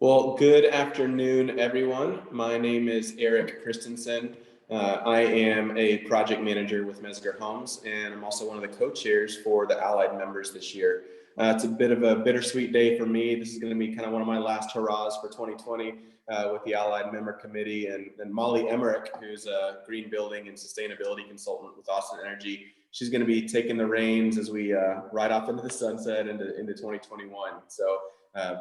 Well, good afternoon, everyone. My name is Eric Christensen. I am a project manager with Mesger Homes, and I'm also one of the co-chairs for the Allied members this year. It's a bit of a bittersweet day for me. This is going to be kind of one of my last hurrahs for 2020 with the Allied member committee, and Molly Emmerich, who's a green building and sustainability consultant with Austin Energy. She's going to be taking the reins as we ride off into the sunset into 2021. So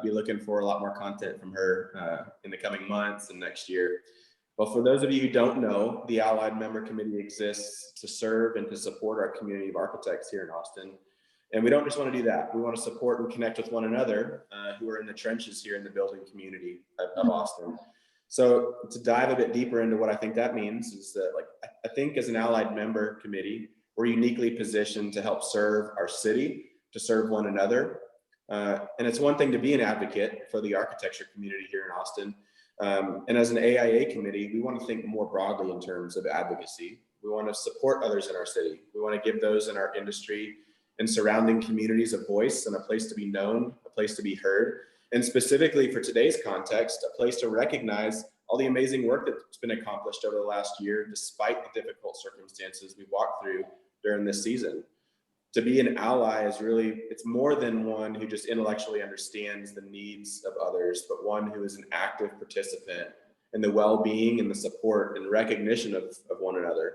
be looking for a lot more content from her in the coming months and next year. Well, for those of you who don't know, the Allied Member Committee exists to serve and to support our community of architects here in Austin. And we don't just want to do that. We want to support and connect with one another who are in the trenches here in the building community of Austin. So to dive a bit deeper into what I think that means is that, I think as an Allied Member Committee, we're uniquely positioned to help serve our city, to serve one another. And it's one thing to be an advocate for the architecture community here in Austin. And as an AIA committee, we want to think more broadly in terms of advocacy. We want to support others in our city. We want to give those in our industry and surrounding communities a voice and a place to be known, a place to be heard. And specifically for today's context, a place to recognize all the amazing work that's been accomplished over the last year, despite the difficult circumstances we walked through during this season. To be an ally is really, it's more than one who just intellectually understands the needs of others, but one who is an active participant in the well-being and the support and recognition of one another.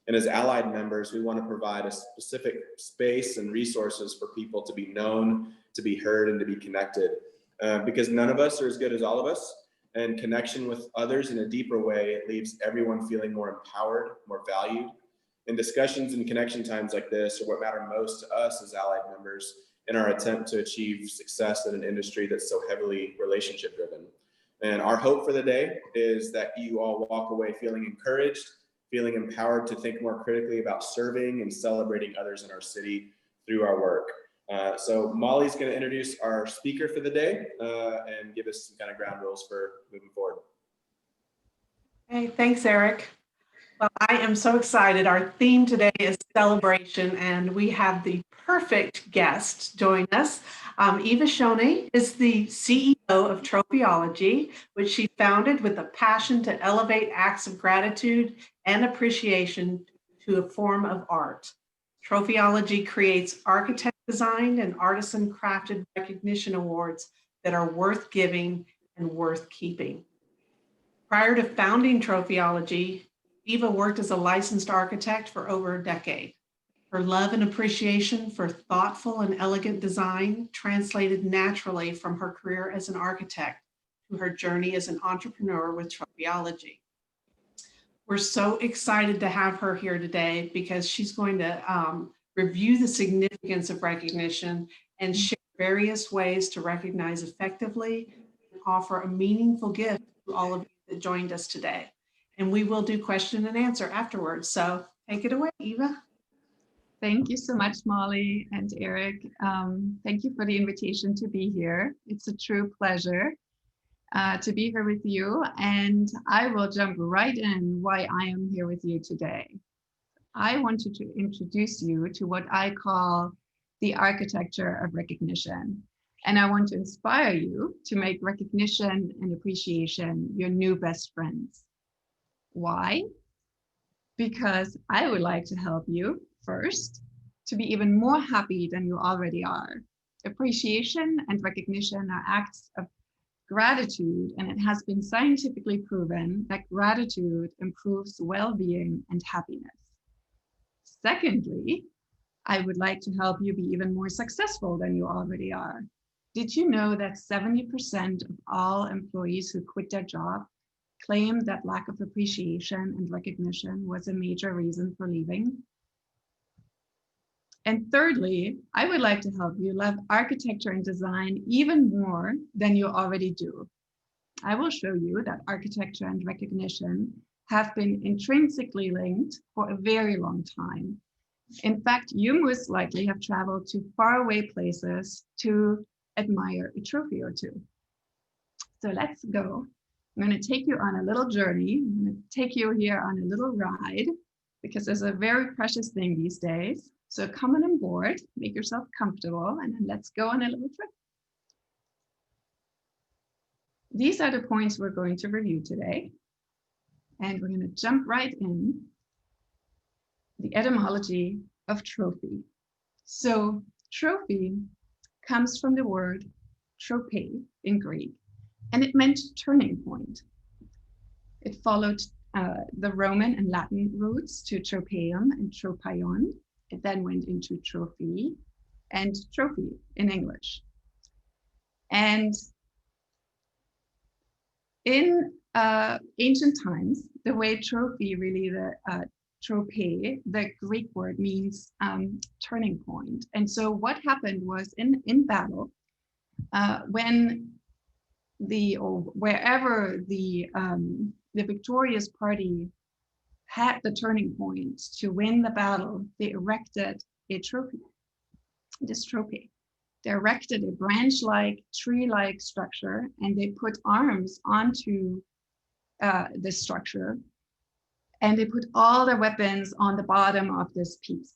And as Allied members, we want to provide a specific space and resources for people to be known, to be heard, and to be connected. Because none of us are as good as all of us, and connection with others in a deeper way, it leaves everyone feeling more empowered, more valued. And discussions and connection times like this are what matter most to us as Allied members in our attempt to achieve success in an industry that's so heavily relationship driven. And our hope for the day is that you all walk away feeling encouraged, feeling empowered to think more critically about serving and celebrating others in our city through our work. So Molly's going to introduce our speaker for the day and give us some kind of ground rules for moving forward. Hey, thanks, Eric. Well, I am so excited. Our theme today is celebration, and we have the perfect guest join us. Eva Schone is the CEO of Trophyology, which she founded with a passion to elevate acts of gratitude and appreciation to a form of art. Trophyology creates architect-designed and artisan-crafted recognition awards that are worth giving and worth keeping. Prior to founding Trophyology, Eva worked as a licensed architect for over a decade. Her love and appreciation for thoughtful and elegant design translated naturally from her career as an architect to her journey as an entrepreneur with Trophyology. We're so excited to have her here today because she's going to review the significance of recognition and share various ways to recognize effectively and offer a meaningful gift to all of you that joined us today. And we will do question and answer afterwards. So take it away, Eva. Thank you so much, Molly and Eric. Thank you for the invitation to be here. It's a true pleasure to be here with you. And I will jump right in why I am here with you today. I wanted to introduce you to what I call the architecture of recognition. And I want to inspire you to make recognition and appreciation your new best friends. Why? Because I would like to help you first to be even more happy than you already are. Appreciation and recognition are acts of gratitude, and it has been scientifically proven that gratitude improves well-being and happiness. Secondly, I would like to help you be even more successful than you already are. Did you know that 70% of all employees who quit their job claimed that lack of appreciation and recognition was a major reason for leaving? And thirdly, I would like to help you love architecture and design even more than you already do. I will show you that architecture and recognition have been intrinsically linked for a very long time. In fact, you most likely have traveled to faraway places to admire a trophy or two. So let's go. I'm going to take you on a little journey. I'm going to take you here on a little ride because there's a very precious thing these days. So come on board, make yourself comfortable, and then let's go on a little trip. These are the points we're going to review today. And we're going to jump right in. The etymology of trophy. So trophy comes from the word trope in Greek, and it meant turning point. It followed the Roman and Latin roots to tropeum and tropaion. It then went into trophy and trophy in English. And in ancient times, the way trophy really, trope, the Greek word means turning point. And so what happened was in battle, when wherever the victorious party had the turning point to win the battle, they erected a trophy. This trophy. They erected a branch-like, tree-like structure, and they put arms onto this structure, and they put all their weapons on the bottom of this piece.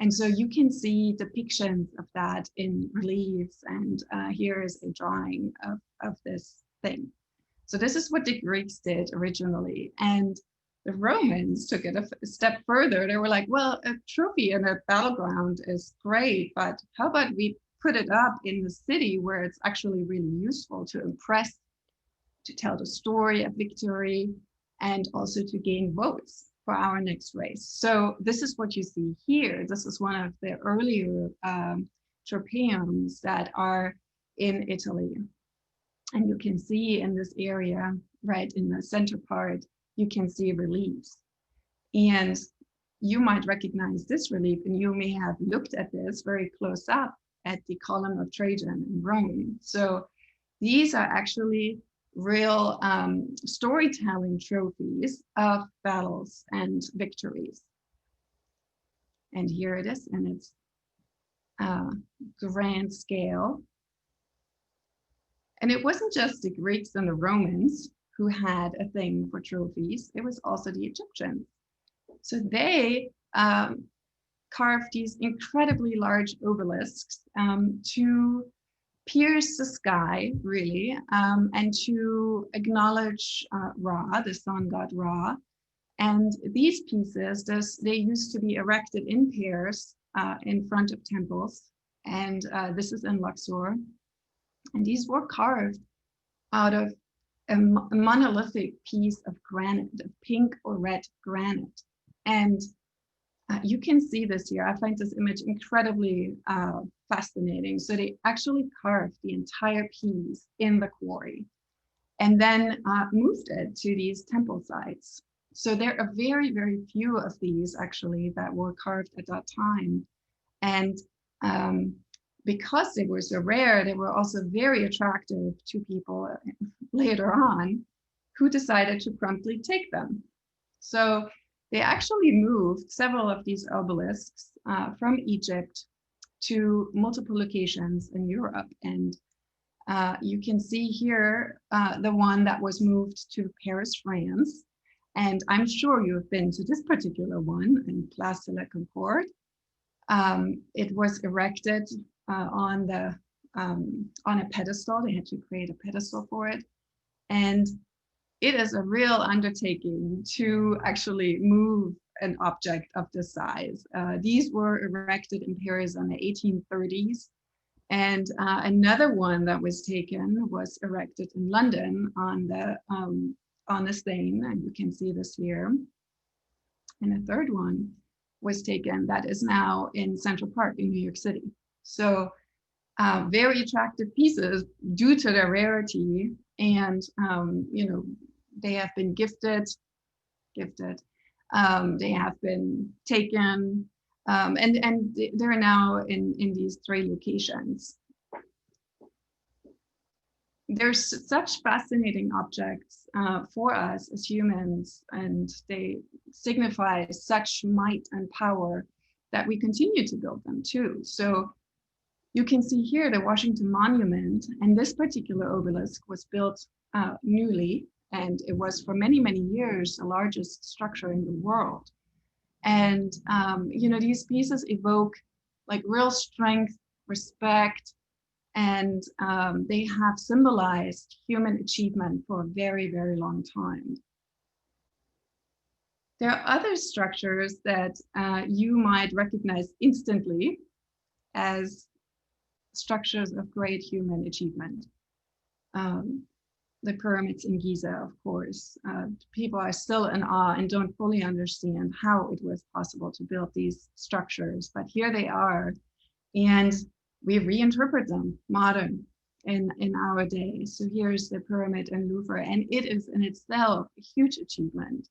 And so you can see depictions of that in reliefs, and here is a drawing of this thing. So this is what the Greeks did originally. And the Romans took it a step further. They were like, well, a trophy in a battleground is great, but how about we put it up in the city where it's actually really useful to impress, to tell the story of victory, and also to gain votes for our next race. So this is what you see here. This is one of the earlier tropeums that are in Italy. And you can see in this area, right in the center part, you can see reliefs. And you might recognize this relief, and you may have looked at this very close up at the column of Trajan in Rome. So these are actually real storytelling trophies of battles and victories. And here it is in its grand scale. And it wasn't just the Greeks and the Romans who had a thing for trophies, it was also the Egyptians. So they carved these incredibly large obelisks to pierce the sky, really, and to acknowledge Ra, the sun god Ra. And these pieces, they used to be erected in pairs in front of temples. And this is in Luxor. And these were carved out of a monolithic piece of granite, of pink or red granite. And you can see this here. I find this image incredibly fascinating. So they actually carved the entire piece in the quarry and then moved it to these temple sites. So there are very, very few of these actually that were carved at that time. And because they were so rare, they were also very attractive to people later on who decided to promptly take them. So they actually moved several of these obelisks from Egypt to multiple locations in Europe. And you can see here the one that was moved to Paris, France. And I'm sure you've been to this particular one in Place de la Concorde. It was erected on a pedestal. They had to create a pedestal for it. And it is a real undertaking to actually move an object of this size. These were erected in Paris in the 1830s. And another one that was taken was erected in London on the Seine, and you can see this here. And a third one was taken that is now in Central Park in New York City. So very attractive pieces due to their rarity, and they have been gifted. They have been taken, and they're now in these 3 locations. There's such fascinating objects for us as humans, and they signify such might and power that we continue to build them too. So you can see here the Washington Monument, and this particular obelisk was built newly, and it was for many, many years the largest structure in the world. And these pieces evoke like real strength, respect, and they have symbolized human achievement for a very, very long time. There are other structures that you might recognize instantly as structures of great human achievement. The pyramids in Giza, of course. People are still in awe and don't fully understand how it was possible to build these structures, but here they are, and we reinterpret them modern in our day. So here's the pyramid in Louvre, and it is in itself a huge achievement,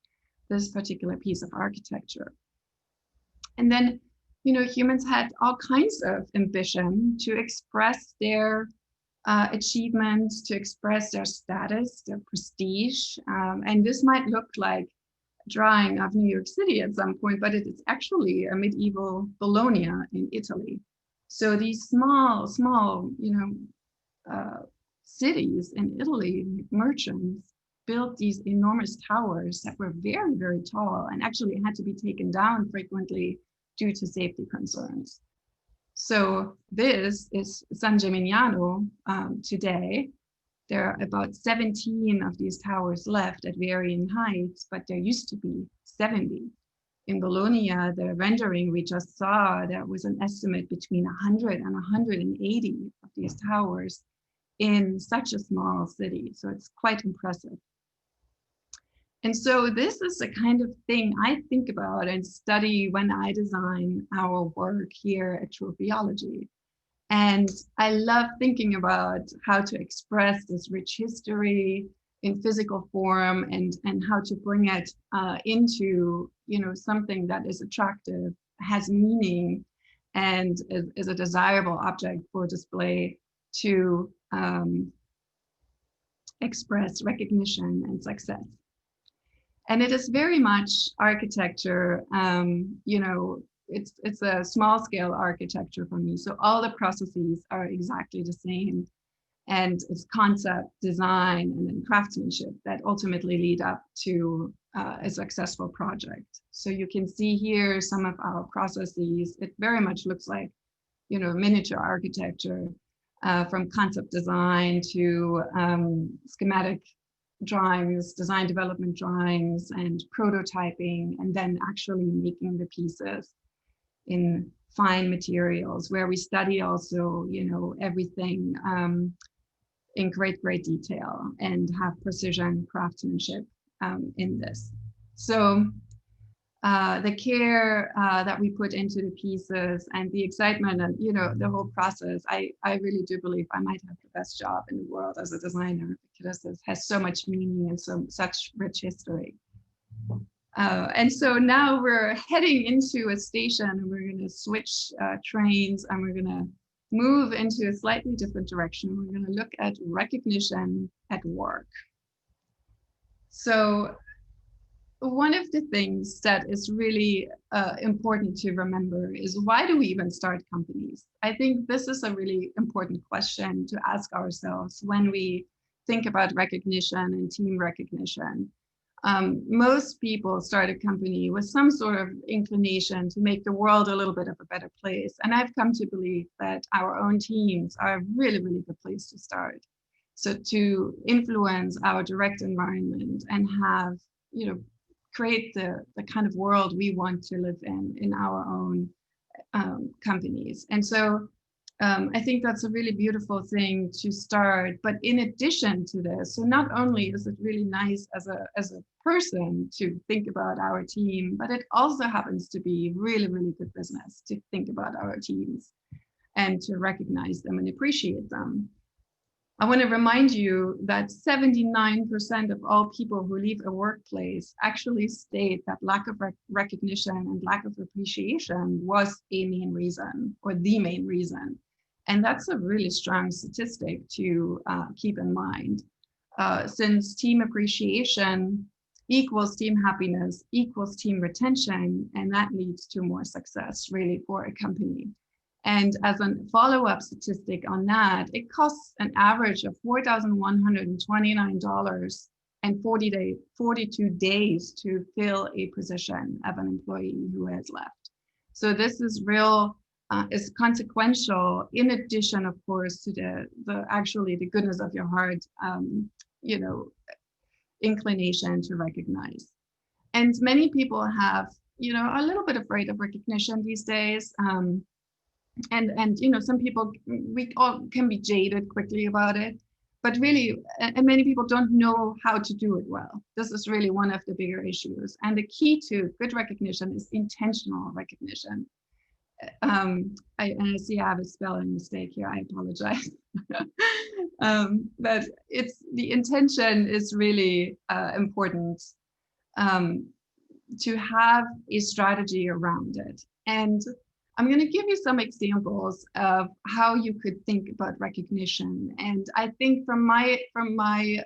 this particular piece of architecture. And then, you know, humans had all kinds of ambition to express their achievements, to express their status, their prestige. And this might look like a drawing of New York City at some point, but it is actually a medieval Bologna in Italy. So these small, you know, cities in Italy, merchants built these enormous towers that were very, very tall and actually had to be taken down frequently due to safety concerns. So this is San Gimignano today. There are about 17 of these towers left at varying heights, but there used to be 70. In Bologna, the rendering we just saw, there was an estimate between 100 and 180 of these towers in such a small city. So it's quite impressive. And so this is the kind of thing I think about and study when I design our work here at Trophyology. And I love thinking about how to express this rich history in physical form and how to bring it into, you know, something that is attractive, has meaning, and is a desirable object for display to express recognition and success. And it is very much architecture, you know, it's a small scale architecture for me. So all the processes are exactly the same. And it's concept, design, and then craftsmanship that ultimately lead up to a successful project. So you can see here some of our processes. It very much looks like, you know, miniature architecture, from concept design to schematic drawings, design development drawings, and prototyping, and then actually making the pieces in fine materials, where we study also, you know, everything in great detail and have precision craftsmanship in this. So the care that we put into the pieces and the excitement and, you know, the whole process, I really do believe I might have the best job in the world as a designer, because this has so much meaning and such rich history. And so now we're heading into a station, and we're going to switch trains, and we're going to move into a slightly different direction. We're going to look at recognition at work. So one of the things that is really important to remember is, why do we even start companies? I think this is a really important question to ask ourselves when we think about recognition and team recognition. Most people start a company with some sort of inclination to make the world a little bit of a better place. And I've come to believe that our own teams are a really, really good place to start. So to influence our direct environment and have, you know, create the kind of world we want to live in our own companies. And so I think that's a really beautiful thing to start. But in addition to this, so not only is it really nice as a person to think about our team, but it also happens to be really, really good business to think about our teams and to recognize them and appreciate them. I want to remind you that 79% of all people who leave a workplace actually state that lack of recognition and lack of appreciation was a main reason, or the main reason. And that's a really strong statistic to keep in mind, since team appreciation equals team happiness, equals team retention, and that leads to more success really for a company. And as a follow-up statistic on that, it costs an average of $4,129 and 42 days to fill a position of an employee who has left. So this is real is consequential, in addition, of course, to the goodness of your heart, you know, inclination to recognize. And many people have, you know, are a little bit afraid of recognition these days. And you know, some people, we all can be jaded quickly about it, but really, and many people don't know how to do it well. This is really one of the bigger issues. And the key to good recognition is intentional recognition. I see I have a spelling mistake here, I apologize. But the intention is really important, to have a strategy around it. And I'm going to give you some examples of how you could think about recognition. And I think from my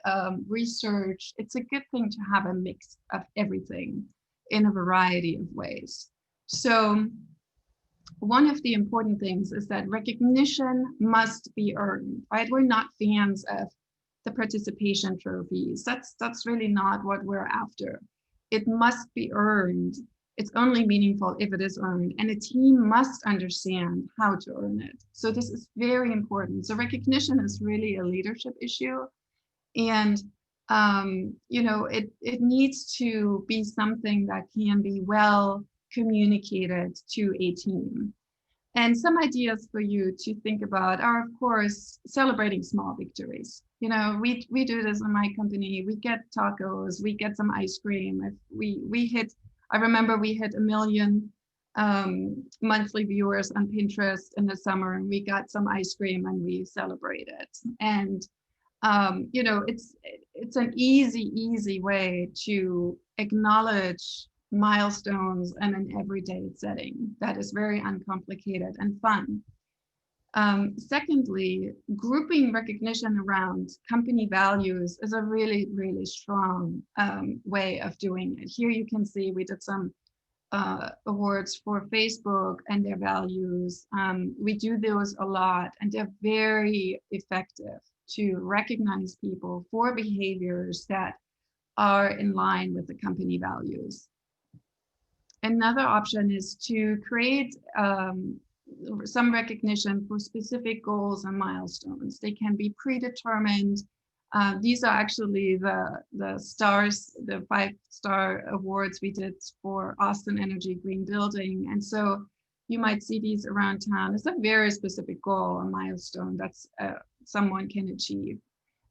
research, it's a good thing to have a mix of everything in a variety of ways. So one of the important things is that recognition must be earned, right? We're not fans of the participation trophies. That's really not what we're after. It must be earned. It's only meaningful if it is earned, and a team must understand how to earn it. So this is very important. So recognition is really a leadership issue, and you know, it needs to be something that can be well communicated to a team. And some ideas for you to think about are, of course, celebrating small victories. You know, we do this in my company. We get tacos, we get some ice cream. If we hit, I remember we hit 1 million monthly viewers on Pinterest in the summer, and we got some ice cream and we celebrated. And you know, it's an easy way to acknowledge milestones in an everyday setting that is very uncomplicated and fun. Secondly, grouping recognition around company values is a really strong way of doing it. Here you can see we did some awards for Facebook and their values. We do those a lot, and they're very effective to recognize people for behaviors that are in line with the company values. Another option is to create some recognition for specific goals and milestones. They can be predetermined. These are actually the stars, the 5-star awards we did for Austin Energy Green Building. And so you might see these around town. It's a very specific goal, a milestone that's someone can achieve.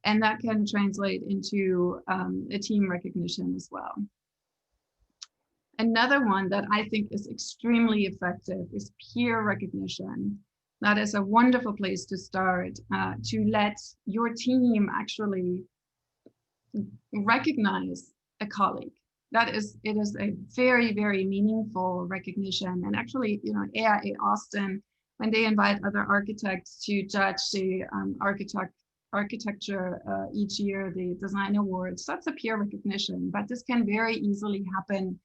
And that can translate into a team recognition as well. Another one that I think is extremely effective is peer recognition. That is a wonderful place to start, to let your team actually recognize a colleague. It is a very meaningful recognition. And actually, you know, AIA Austin, when they invite other architects to judge the architecture each year, the design awards, that's a peer recognition. But this can very easily happen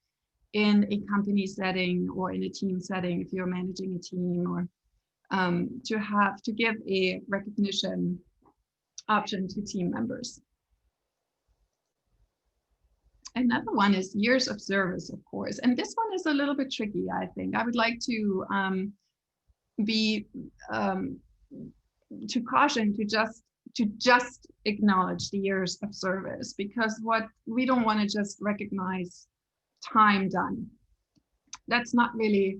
in a company setting or in a team setting if you're managing a team, or to give a recognition option to team members. Another one is years of service, of course, and this one is a little bit tricky, I think. I would like to to caution to just acknowledge the years of service, because what we don't want to just recognize time done. That's not really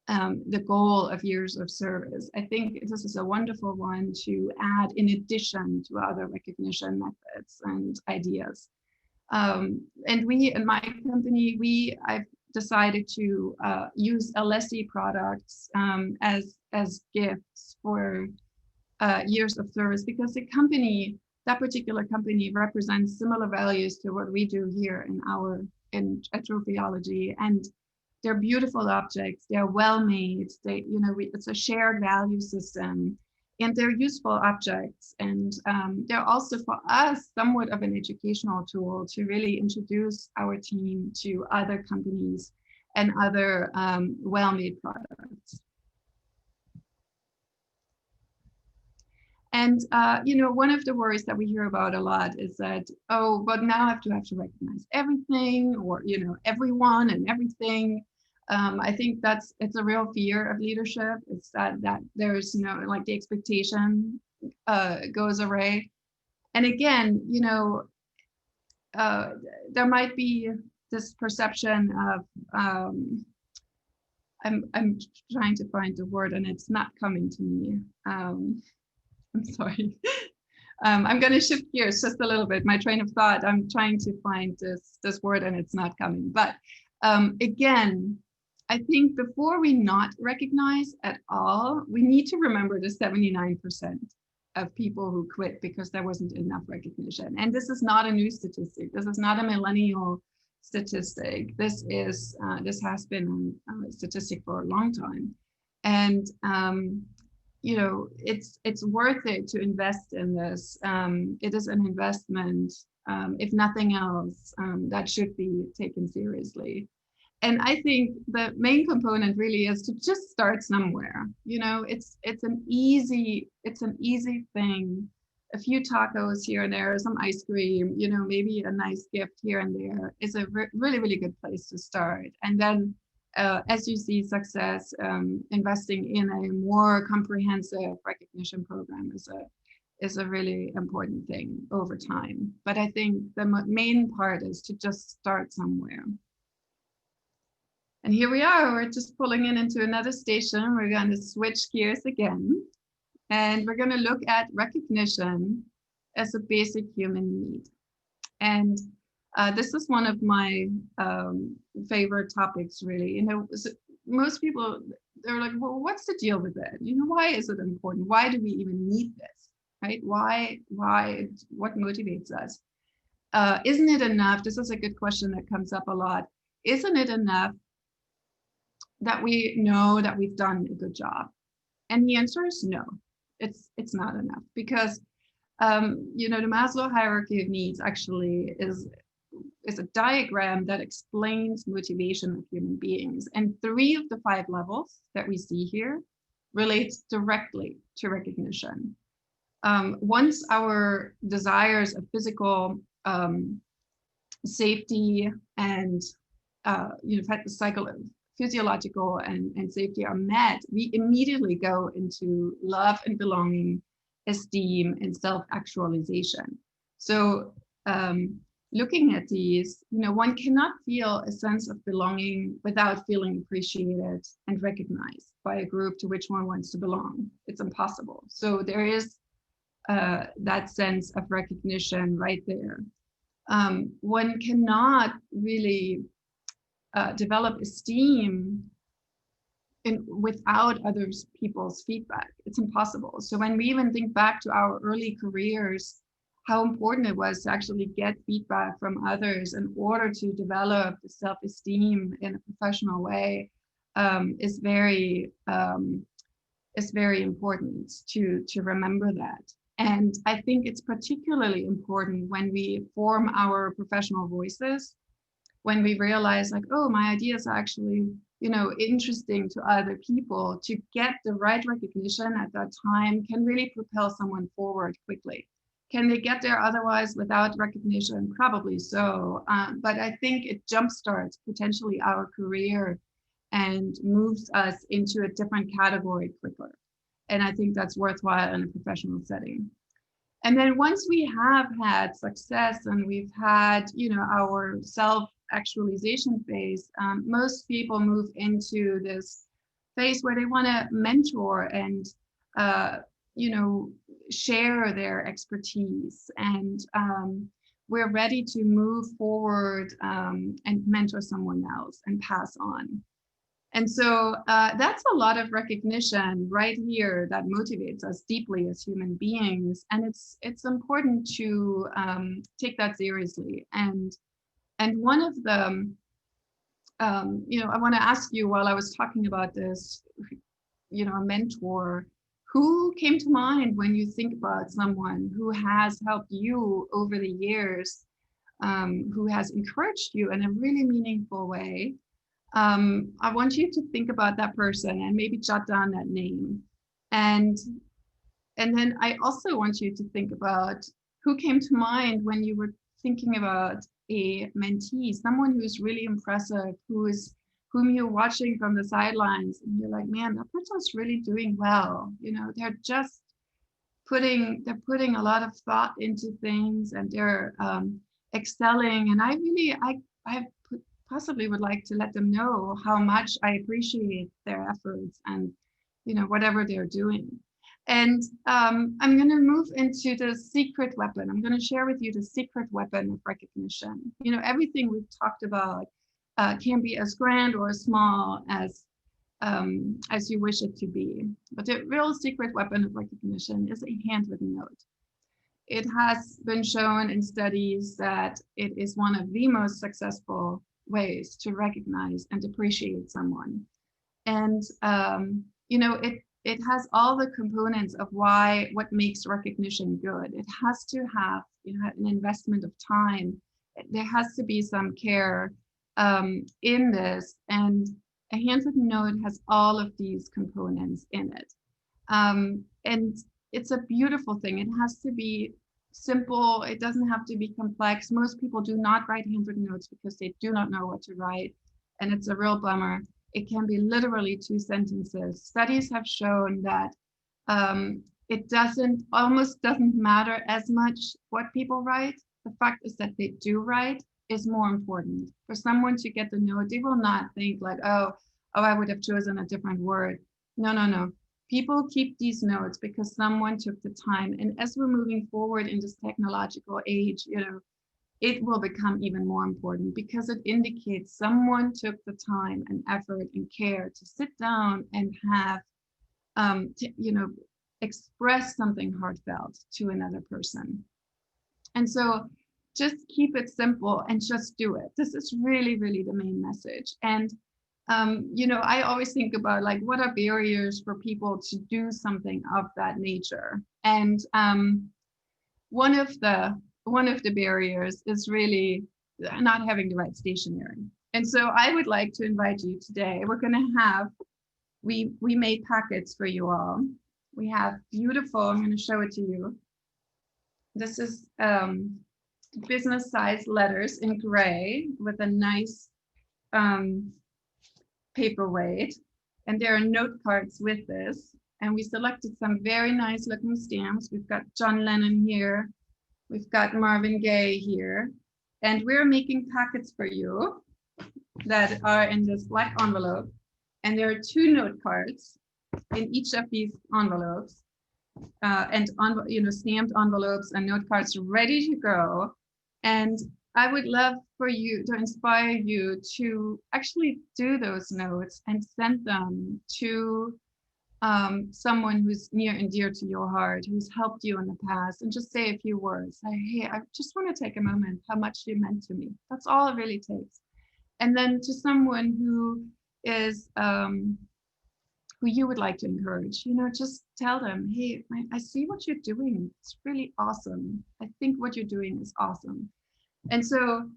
the goal of years of service. I think this is a wonderful one to add in addition to other recognition methods and ideas. And we, in my company, I've decided to use LSE products as gifts for years of service, because the company, that particular company, represents similar values to what we do here at Trophyology, and they're beautiful objects. They're well made. It's a shared value system, and they're useful objects. And they're also, for us, somewhat of an educational tool to really introduce our team to other companies and other well-made products. And one of the worries that we hear about a lot is that, oh, but now I have to recognize everything, or everyone and everything. I think it's a real fear of leadership. It's that there's no, like, the expectation goes away. And again, there might be this perception of I'm trying to find the word and it's not coming to me. I'm sorry. I'm going to shift gears just a little bit. My train of thought, I'm trying to find this word and it's not coming. But again, I think before we not recognize at all, we need to remember the 79% of people who quit because there wasn't enough recognition. And this is not a new statistic. This is not a millennial statistic. This has been a statistic for a long time. And it's worth it to invest in this. It is an investment, if nothing else, that should be taken seriously. And I think the main component really is to just start somewhere. It's an easy thing. A few tacos here and there, some ice cream, maybe a nice gift here and there is a really, really good place to start. And then as you see success, investing in a more comprehensive recognition program is a really important thing over time. But I think the main part is to just start somewhere. And here we are, we're just pulling into another station. We're going to switch gears again. And we're going to look at recognition as a basic human need. And this is one of my favorite topics, really. Most people, they're like, well, what's the deal with it? Why is it important? Why do we even need this, right? Why, what motivates us? Isn't it enough? This is a good question that comes up a lot. Isn't it enough that we know that we've done a good job? And the answer is no, it's not enough, because the Maslow hierarchy of needs actually is a diagram that explains motivation of human beings. And 3 of the 5 levels that we see here relates directly to recognition. Once our desires of physical safety and physiological and safety are met, we immediately go into love and belonging, esteem, and self-actualization. So looking at these, one cannot feel a sense of belonging without feeling appreciated and recognized by a group to which one wants to belong. It's impossible. So there is that sense of recognition right there. One cannot really develop esteem without other people's feedback. It's impossible. So when we even think back to our early careers, how important it was to actually get feedback from others in order to develop the self-esteem in a professional way is very important to remember that. And I think it's particularly important when we form our professional voices, when we realize, like, oh, my ideas are actually, interesting to other people. To get the right recognition at that time can really propel someone forward quickly. Can they get there otherwise without recognition? Probably so. But I think it jumpstarts potentially our career and moves us into a different category quicker. And I think that's worthwhile in a professional setting. And then once we have had success and we've had, our self-actualization phase, most people move into this phase where they want to mentor and, share their expertise. And we're ready to move forward and mentor someone else and pass on. And so that's a lot of recognition right here that motivates us deeply as human beings. And it's important to take that seriously. And one of the, I want to ask you, while I was talking about this, a mentor, who came to mind when you think about someone who has helped you over the years, who has encouraged you in a really meaningful way? I want you to think about that person and maybe jot down that name. And then I also want you to think about who came to mind when you were thinking about a mentee, someone who's really impressive, who whom you're watching from the sidelines, and you're like, man, that person's really doing well. You know, they're just putting a lot of thought into things, and they're excelling. And I possibly would like to let them know how much I appreciate their efforts and, you know, whatever they're doing. And I'm going to move into the secret weapon. I'm going to share with you the secret weapon of recognition. You know, everything we've talked about can be as grand or as small as you wish it to be. But the real secret weapon of recognition is a handwritten note. It has been shown in studies that it is one of the most successful ways to recognize and appreciate someone. And, you know, it has all the components of what makes recognition good. It has to have, you know, an investment of time. There has to be some care in this. And a handwritten note has all of these components in it. And it's a beautiful thing. It has to be simple. It doesn't have to be complex. Most people do not write handwritten notes because they do not know what to write. And it's a real bummer. It can be literally 2 sentences. Studies have shown that it almost doesn't matter as much what people write. The fact is that they do write is more important. For someone to get the note, they will not think like, oh, I would have chosen a different word. No. People keep these notes because someone took the time. And as we're moving forward in this technological age, you know, it will become even more important because it indicates someone took the time and effort and care to sit down and have, you know, express something heartfelt to another person. And so just keep it simple and just do it. This is really, really the main message. And, you know, I always think about like, what are barriers for people to do something of that nature? And one of the barriers is really not having the right stationery. And so I would like to invite you today. We're going to have, we made packets for you all. We have beautiful, I'm going to show it to you. This is business size letters in gray with a nice paperweight. And there are note cards with this. And we selected some very nice looking stamps. We've got John Lennon here. We've got Marvin Gaye here. And we're making packets for you that are in this black envelope. And there are 2 note cards in each of these envelopes. And you know, stamped envelopes and note cards ready to go. And I would love for you to inspire you to actually do those notes and send them to someone who's near and dear to your heart, who's helped you in the past, and just say a few words. Say, hey, I just want to take a moment, how much you meant to me. That's all it really takes. And then to someone who is who you would like to encourage, you know, just tell them, hey, I see what you're doing. It's really awesome. I think what you're doing is awesome. And so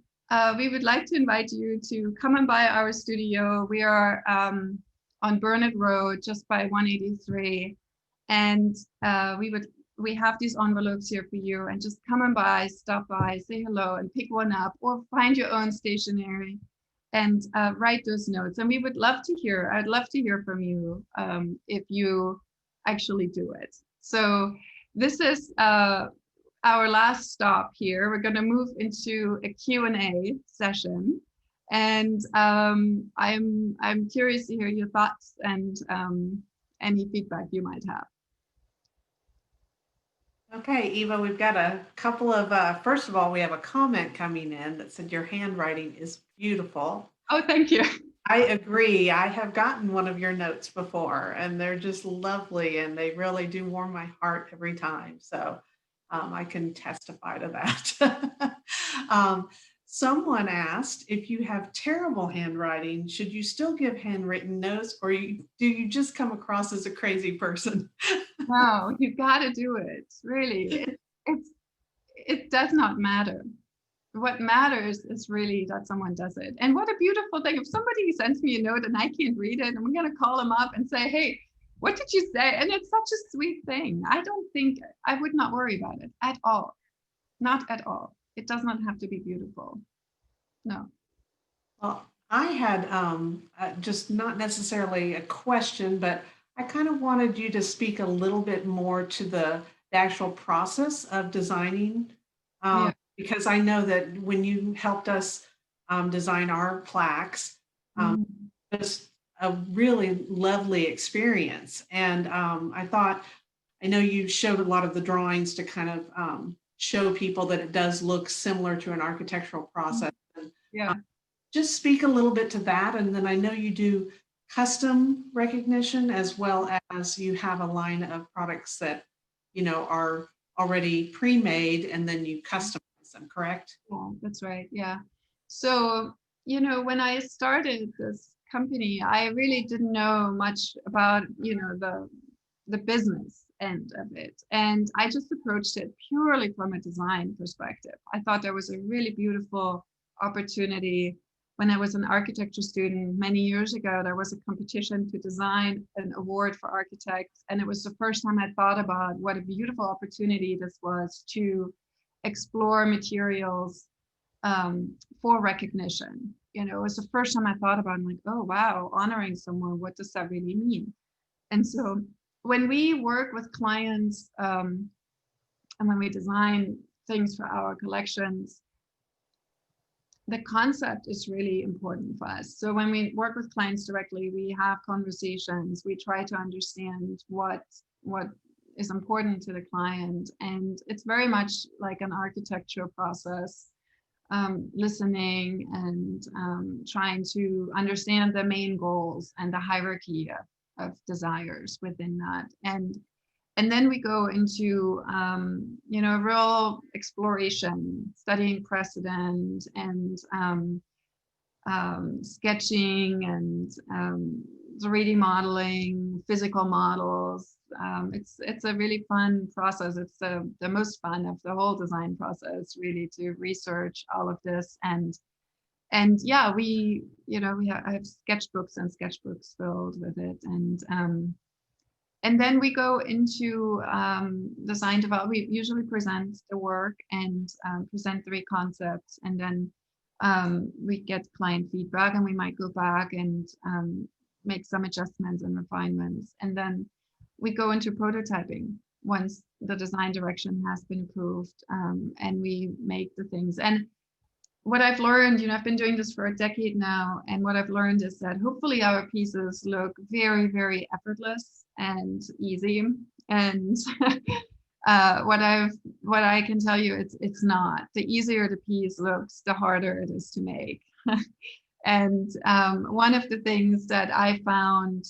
we would like to invite you to come and by our studio. We are on Burnett Road, just by 183. And we have these envelopes here for you, and just come and by, stop by, say hello and pick one up, or find your own stationery and write those notes. And we would love to hear, I'd love to hear from you if you actually do it. So this is our last stop here. We're going to move into a Q&A session. And I'm curious to hear your thoughts and any feedback you might have. Okay, Eva, we've got a couple of, first of all, we have a comment coming in that said your handwriting is beautiful. Oh, thank you. I agree. I have gotten one of your notes before, and they're just lovely, and they really do warm my heart every time. So I can testify to that. Someone asked, if you have terrible handwriting, should you still give handwritten notes, or do you just come across as a crazy person? No, you've got to do it. Really, it does not matter. What matters is really that someone does it. And what a beautiful thing. If somebody sends me a note and I can't read it, I'm going to call them up and say, hey, what did you say? And it's such a sweet thing. I would not worry about it at all. Not at all. It does not have to be beautiful. No. Well, I had just not necessarily a question, but I kind of wanted you to speak a little bit more to the actual process of designing, Yeah. because I know that when you helped us design our plaques, um, Mm. it was a really lovely experience. And I thought, I know you showed a lot of the drawings to kind of show people that it does look similar to an architectural process. And, Yeah. just speak a little bit to that. And then I know you do custom recognition as well as you have a line of products that, are already pre-made and then you customize them, correct? Yeah, that's right. Yeah. So, when I started this company, I really didn't know much about, the business end of it. And I just approached it purely from a design perspective. I thought there was a really beautiful opportunity. When I was an architecture student many years ago, there was a competition to design an award for architects. And it was the first time I thought about what a beautiful opportunity this was to explore materials for recognition. It was the first time I thought about it, I'm like, oh, wow, honoring someone, what does that really mean? And so when we work with clients and when we design things for our collections, the concept is really important for us. So when we work with clients directly, we have conversations, we try to understand what is important to the client. And it's very much like an architecture process, listening and trying to understand the main goals and the hierarchy of desires within that. And then we go into real exploration, studying precedent and sketching and 3D modeling, physical models. It's a really fun process. It's the most fun of the whole design process, really, to research all of this. And yeah, I have sketchbooks and sketchbooks filled with it. And then we go into design development. We usually present the work and present 3 concepts, and then we get client feedback, and we might go back and make some adjustments and refinements. And then we go into prototyping once the design direction has been approved, and we make the things. And what I've learned, I've been doing this for a decade now, and what I've learned is that hopefully our pieces look very, very effortless and easy. And what I can tell you, it's not. The easier the piece looks, the harder it is to make. And one of the things that I found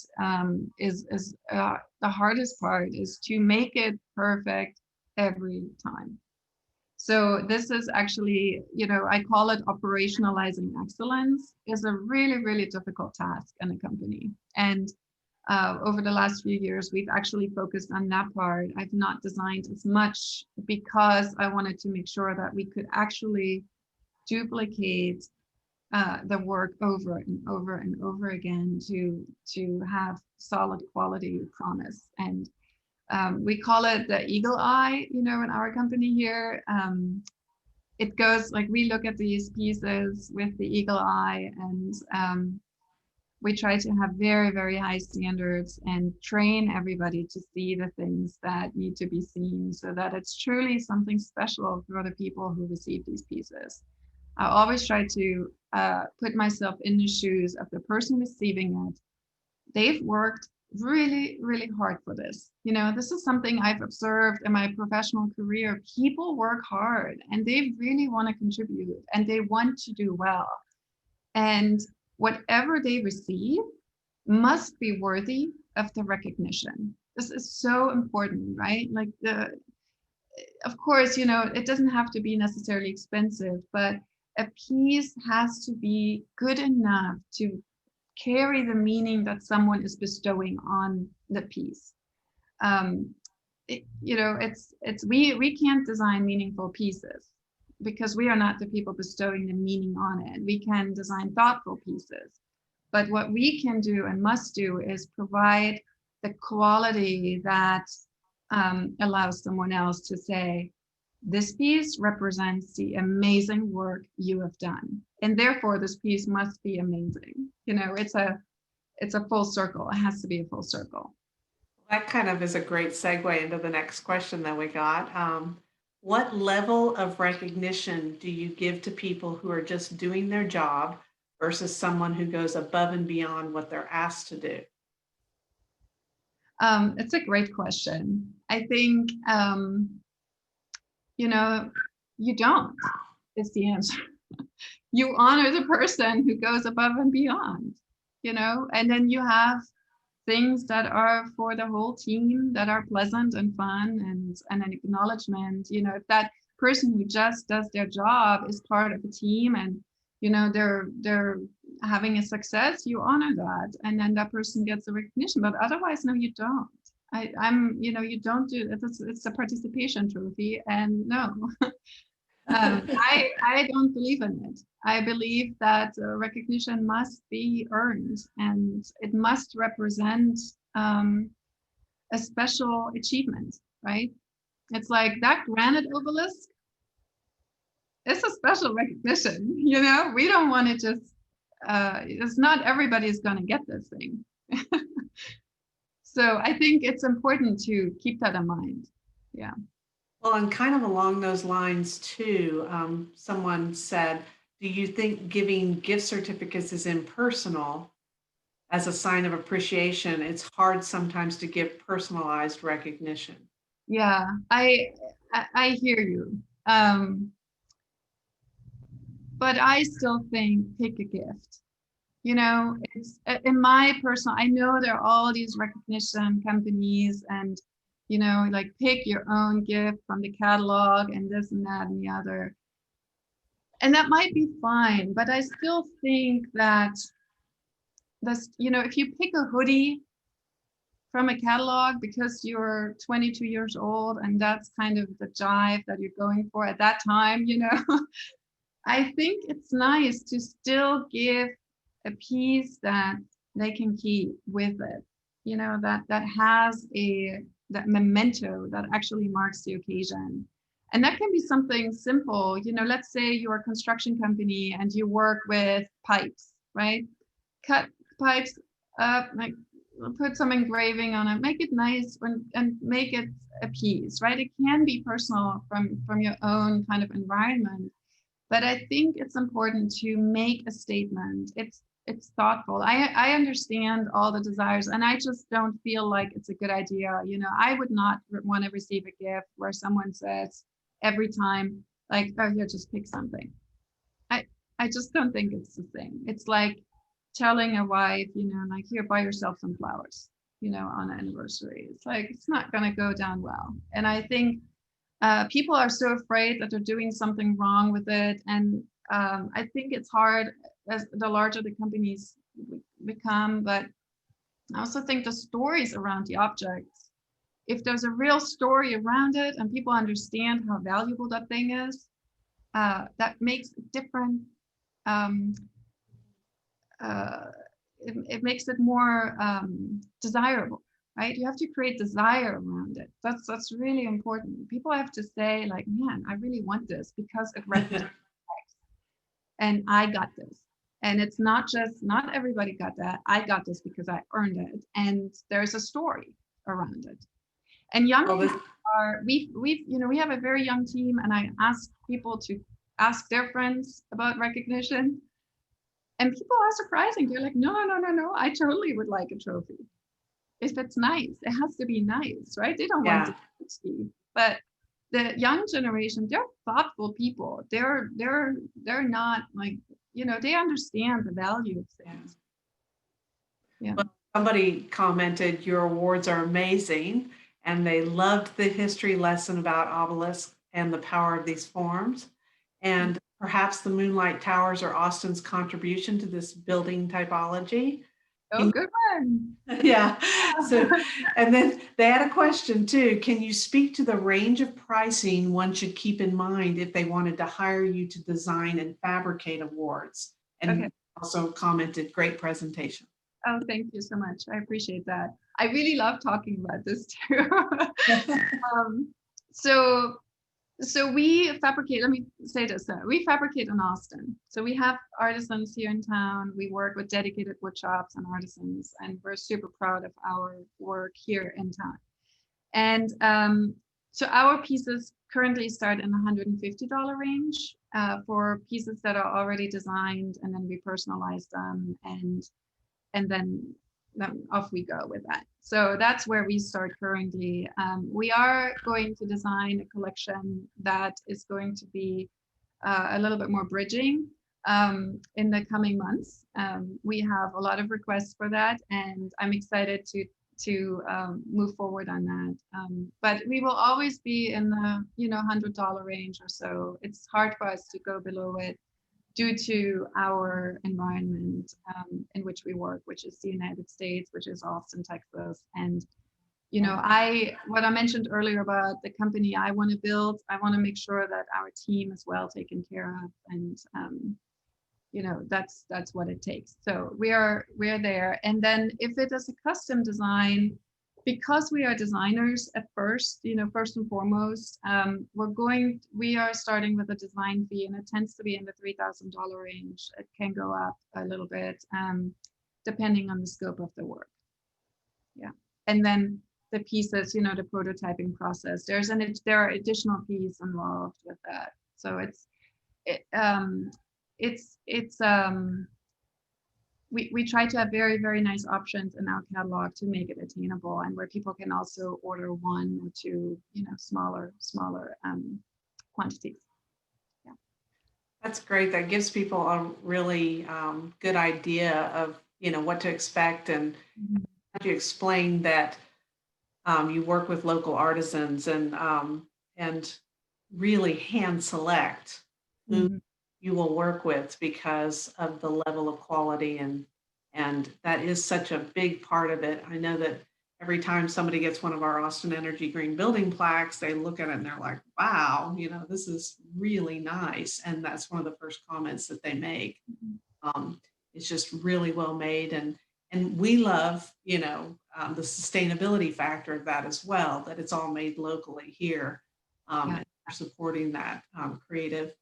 is the hardest part is to make it perfect every time. So this is actually, I call it operationalizing excellence, is a really, really difficult task in a company. And over the last few years, we've actually focused on that part. I've not designed as much because I wanted to make sure that we could actually duplicate the work over and over and over again to have solid quality promise. And we call it the eagle eye, in our company here. It goes like, we look at these pieces with the eagle eye, and we try to have very, very high standards and train everybody to see the things that need to be seen, so that it's truly something special for the people who receive these pieces. I always try to put myself in the shoes of the person receiving it. They've worked really, really hard for this. This is something I've observed in my professional career. People work hard and they really want to contribute and they want to do well. And whatever they receive must be worthy of the recognition. This is so important, right? Like of course, it doesn't have to be necessarily expensive, but a piece has to be good enough to carry the meaning that someone is bestowing on the piece. We can't design meaningful pieces because we are not the people bestowing the meaning on it. We can design thoughtful pieces, but what we can do and must do is provide the quality that allows someone else to say, this piece represents the amazing work you have done. And therefore this piece must be amazing. You know, it's a full circle. It has to be a full circle. That kind of is a great segue into the next question that we got. What level of recognition do you give to people who are just doing their job versus someone who goes above and beyond what they're asked to do? It's a great question. I think, you know, you don't, is the answer. You honor the person who goes above and beyond, you know, and then you have things that are for the whole team that are pleasant and fun and an acknowledgement. You know, if that person who just does their job is part of a team and, you know, they're having a success, you honor that, and then that person gets the recognition. But otherwise, no, you don't. You know, you don't do it. It's a participation trophy, and no. I don't believe in it. I believe that recognition must be earned, and it must represent a special achievement, right? It's like that granite obelisk. It's a special recognition, you know. We don't want to just. It's not everybody's going to get this thing. So I think it's important to keep that in mind. Yeah. Well, and kind of along those lines too, someone said, do you think giving gift certificates is impersonal as a sign of appreciation? It's hard sometimes to give personalized recognition. Yeah, I hear you. But I still think pick a gift. You know, it's in my personal, I know there are all these recognition companies and, you know, like pick your own gift from the catalog and this and that and the other. And that might be fine, but I still think that this, you know, if you pick a hoodie from a catalog because you're 22 years old and that's kind of the jive that you're going for at that time, you know, I think it's nice to still give a piece that they can keep with it, you know, that has that memento that actually marks the occasion. And that can be something simple, you know, let's say you're a construction company and you work with pipes, right? Cut pipes up, like put some engraving on it, make it nice and make it a piece, right? It can be personal from your own kind of environment. But I think it's important to make a statement. It's thoughtful. I understand all the desires, and I just don't feel like it's a good idea. You know, I would not want to receive a gift where someone says every time, like, oh, here, just pick something. I just don't think it's the thing. It's like telling a wife, you know, like, here, buy yourself some flowers, you know, on an anniversary. It's like, it's not going to go down well. And I think people are so afraid that they're doing something wrong with it. And I think it's hard as the larger the companies become, but I also think the stories around the objects, if there's a real story around it and people understand how valuable that thing is, that makes it different. It makes it more desirable. Right? You have to create desire around it. That's really important. People have to say, like, man, I really want this because it represents and I got this. And it's not everybody got that. I got this because I earned it. And there's a story around it. And young people we have a very young team, and I ask people to ask their friends about recognition. And people are surprising. They're like, no, I totally would like a trophy. If it's nice, it has to be nice, right? They don't want to be, but the young generation, they're thoughtful people. They're not like, you know, they understand the value of things. Yeah. Well, somebody commented, your awards are amazing, and they loved the history lesson about obelisks and the power of these forms. And perhaps the Moonlight Towers are Austin's contribution to this building typology. Oh, good one. Yeah. So, and then they had a question too. Can you speak to the range of pricing one should keep in mind if they wanted to hire you to design and fabricate awards? And also commented, great presentation. Oh, thank you so much. I appreciate that. I really love talking about this too. So So we fabricate, let me say this, we fabricate in Austin. So we have artisans here in town. We work with dedicated wood shops and artisans, and we're super proud of our work here in town. And so our pieces currently start in the $150 range for pieces that are already designed, and then we personalize them, and then off we go with that. So that's where we start currently. We are going to design a collection that is going to be a little bit more bridging in the coming months. We have a lot of requests for that, and I'm excited to move forward on that. But we will always be in the $100 range or so. It's hard for us to go below it due to our environment in which we work, which is the United States, which is Austin, Texas. And, what I mentioned earlier about the company I want to build, I want to make sure that our team is well taken care of. And, that's what it takes. So we're there. And then if it is a custom design, because we are designers at first, first and foremost, we are starting with a design fee, and it tends to be in the $3,000 range. It can go up a little bit, depending on the scope of the work. Yeah. And then the pieces, the prototyping process, there are additional fees involved with that. So we try to have very, very nice options in our catalog to make it attainable, and where people can also order one or two, smaller quantities. Yeah. That's great. That gives people a really good idea of, what to expect. And you explained that you work with local artisans and really hand select who you will work with because of the level of quality, and that is such a big part of it. I know that every time somebody gets one of our Austin Energy Green Building plaques, they look at it and they're like, wow, this is really nice. And that's one of the first comments that they make. It's just really well made. And we love, the sustainability factor of that as well, that it's all made locally here. And we're supporting that creative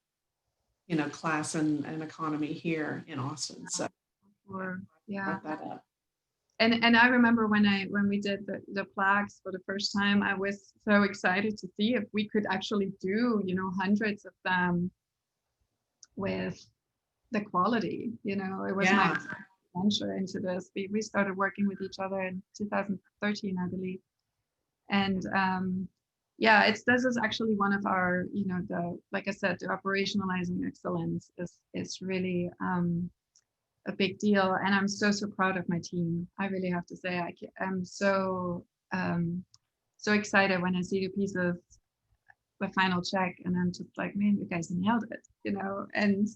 class and economy here in Austin. So yeah. that up. And I remember when we did the plaques for the first time, I was so excited to see if we could actually do, hundreds of them with the quality. It was my venture into this. We started working with each other in 2013, I believe. And this is actually one of our, like I said, the operationalizing excellence is really a big deal. And I'm so proud of my team. I really have to say, I'm so excited when I see the pieces, the final check, and I'm just like, man, you guys nailed it, and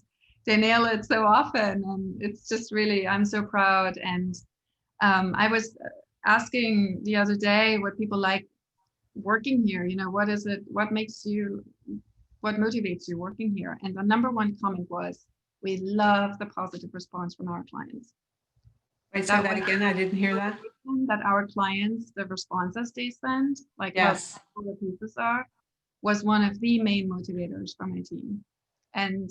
they nail it so often. And it's just really, I'm so proud. And I was asking the other day what people like working here, what is it, what motivates you working here? And the number one comment was, we love the positive response from our clients. Wait, say that again, I didn't hear that. That our clients, the responses they send, like yes, what the pieces are, was one of the main motivators for my team. And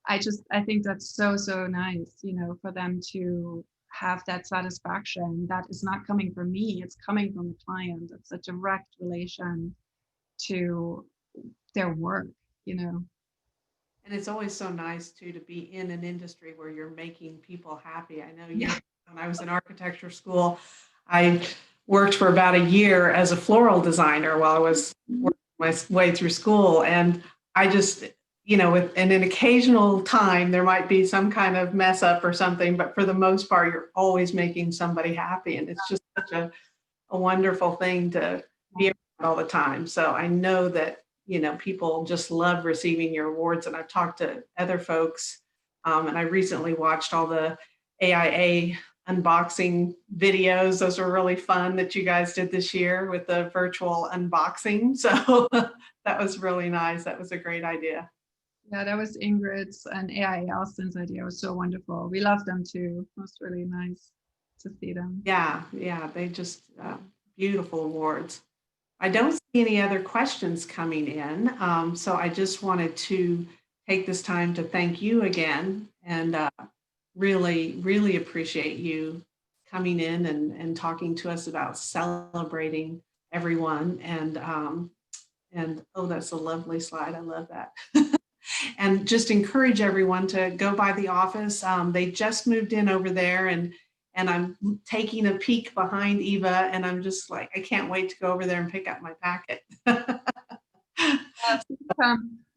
I think that's so nice, for them to have that satisfaction that is not coming from me, it's coming from the client. It's a direct relation to their work, And it's always so nice too to be in an industry where you're making people happy. I know when I was in architecture school, I worked for about a year as a floral designer while I was working my way through school. And I just, with an occasional time, there might be some kind of mess up or something, but for the most part, you're always making somebody happy. And it's just such a wonderful thing to be around all the time. So I know that, people just love receiving your awards. And I've talked to other folks, and I recently watched all the AIA unboxing videos. Those were really fun that you guys did this year with the virtual unboxing. So that was really nice. That was a great idea. Yeah, that was Ingrid's and AIA Austin's idea. It was so wonderful. We loved them too. It was really nice to see them. Yeah, they just beautiful awards. I don't see any other questions coming in. So I just wanted to take this time to thank you again and really, really appreciate you coming in and talking to us about celebrating everyone. And oh, that's a lovely slide. I love that. And just encourage everyone to go by the office. They just moved in over there, and I'm taking a peek behind Eva, and I'm just like, I can't wait to go over there and pick up my packet.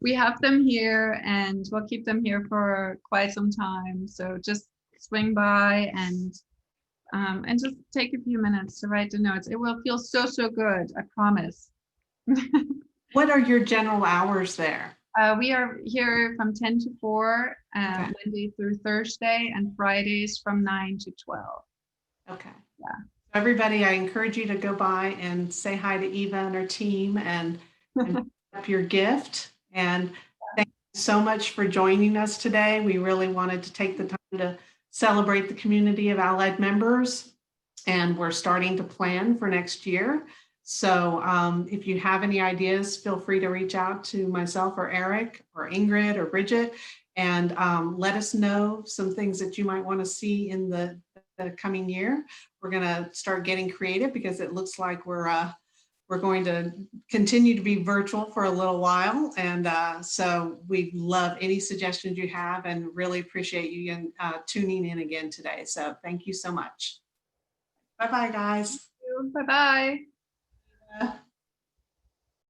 We have them here, and we'll keep them here for quite some time. So just swing by and just take a few minutes to write the notes. It will feel so, so good. I promise. What are your general hours there? We are here from 10 to 4, Okay. Monday through Thursday, and Fridays from 9 to 12. Okay. Yeah. Everybody, I encourage you to go by and say hi to Eva and her team and pick up your gift. And thank you so much for joining us today. We really wanted to take the time to celebrate the community of Allied members, and we're starting to plan for next year. So if you have any ideas, feel free to reach out to myself or Eric or Ingrid or Bridget, and let us know some things that you might want to see in the coming year. We're going to start getting creative because it looks like we're going to continue to be virtual for a little while. And so we'd love any suggestions you have, and really appreciate you tuning in again today. So thank you so much. Bye-bye, guys. Bye-bye.